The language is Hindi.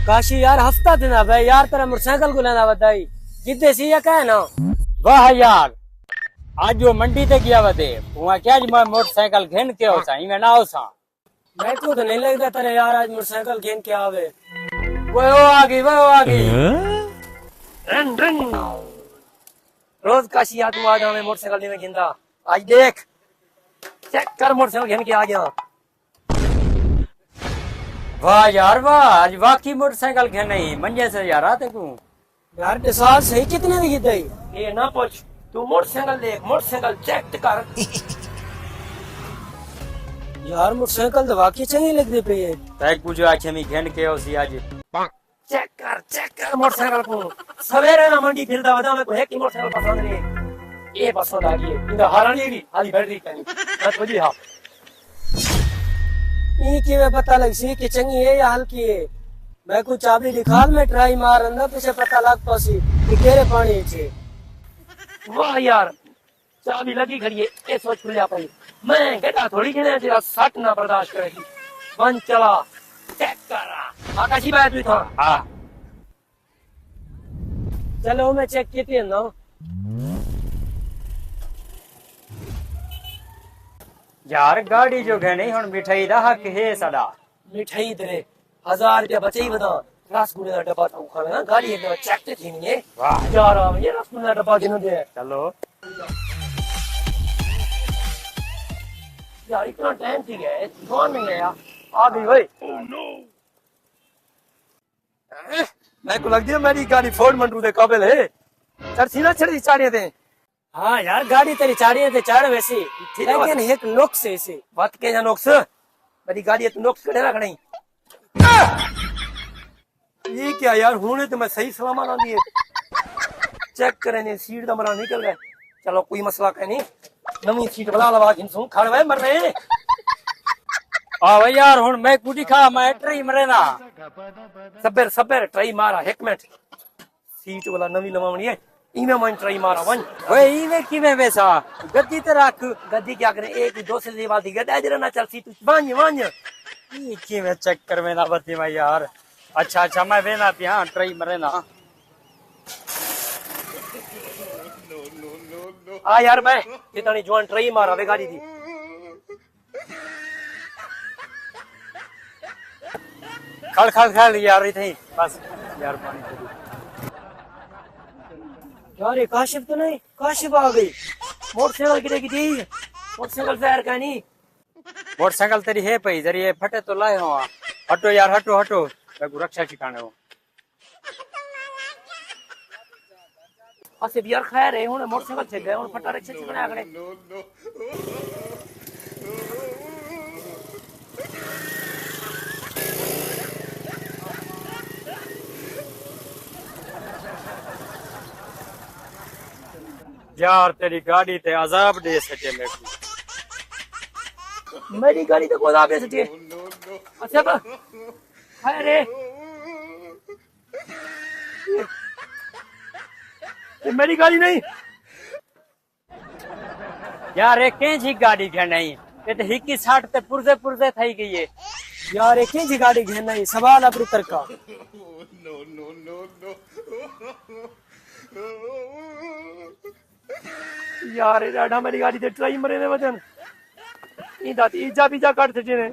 काशी यार हफ्ता देना भाई यार तेरा मोटरसाइकिल को लेना बताई जिद्दे सी या कहे ना। वाह यार आज वो मंडी ते गया वते वहां क्या जी मैं मोटरसाइकिल घेन के हो सा इमे ना हो सा मैं को तो नहीं लगता तेरे यार आज मोटरसाइकिल घेन के आवे। वो आ गई रन रन रोज काशी यार तू आज हमें मोटरसाइकिल में घेनता आज देख चेक कर मोटरसाइकिल घेन के आ गया। वाह यार वाह आज वाकई मोटरसाइकिल घेने ही मंजे से यार आते को यार डिसाल सही कितने की दई ये ना पूछ तू मोटरसाइकिल देख मोटरसाइकिल चेक कर। यार मोटरसाइकिल तो वाकई चंगी लगती पे है तय कुछ आखे में घेन के हो सी आज चेक कर मोटरसाइकिल को सवेरे ना मंडी फिरदा वदा में को है कि मोटरसाइकिल पसंद नहीं ये पसंद आ गई इधर हारानी भी हाली बैटरी कनी मत बुझी हां ई की में पता लग सी कि चंगी है या हल्की है। मैं को चाबी निकाल में ट्राई मार अंदर पीछे पता लग पसी कि केरे पानी छे। वाह यार चाबी लगी खड़ी है ए सोच खुलिया पई मैं गड्ढा थोड़ी खेने तेरा सट ना बर्दाश्त करेगी बंद चला चेक कर आकाशी बात भी था। हां चलो मैं चेक किती है ना यार गाड़ी जो घेने हुन मिठाई दा हक है सदा मिठाई तेरे 1000 रुपया बचे ही बता रसगुल्ले का डब्बा तो खावे ना गाड़ी एक चेक ते थी नहीं है। वाह यार ये रसगुल्ले का डब्बा किनो दे चलो यार इतना टाइम थी गया कौन नहीं आया आ गई भाई। मैं को लग दिया मेरी गाड़ी फोर्ड मंटू दे काबिल है चढ़ सीना चढ़ी चाड़ियां दे। हाँ यार गाड़ी तेरी चाड़ियां दे चाड़ वैसी लेकिन एक नुक्स है इसे बात के जा नुक्स मेरी गाड़ी तो नुक्स कड़े रख नहीं ये क्या यार होने तो मैं सही सलामत आ दिए चेक करें सीट का मरा निकल गया चलो कोई मसला कहीं नहीं नवी सीट बना लवा जिनसू खड़ गए मर रहे आ भाई यार हुन मैं कुटी खा मैं ट्री मरे ना सबर ट्राई मारा एक मिनट सीट वाला नवी लवावनी है इमे मन ट्राई मारा वन ओए इवे किवे वैसा गद्दी ते रख गद्दी क्या करे एक दूसरे दीवार दी गद्दा जरा ना चल सी तू वांज ये किवे चेक कर में ना बती मैं यार अच्छा मैं वेना पिया ट्री मरे ना आ यार मैं इतनी जवान ट्राई मारा वे गाड़ी दी खड़ यार इथे बस यार पानी यार ये काशिफ तो नहीं काशिफ आ गई मोटरसाइकिल किधर की थी मोटरसाइकिल फायर का नहीं मोटरसाइकिल तेरी है पई जरिए फटे तो लाए हो हटो यार हटो मैं रक्षा ठिकाने हो आसिफ यार खैर है हुन मोटरसाइकिल से गए हुन फटा रक्षा ठिकाने आ गए। यार तेरी गाड़ी ते अजाब दे सके मेरी गाड़ी तो गोदाम दे सके अच्छा अरे ये मेरी गाड़ी नहीं यार एक जी गाड़ी के नहीं ये तो हिकी 60 ते पुरजे थई गई है यार एक ही गाड़ी घेना ही सवाल अपनी तरका यार डाढ़ा मेरी गाड़ी ते ट्राई मरे ने वजन ई दाती इजा बीजा काट सके ने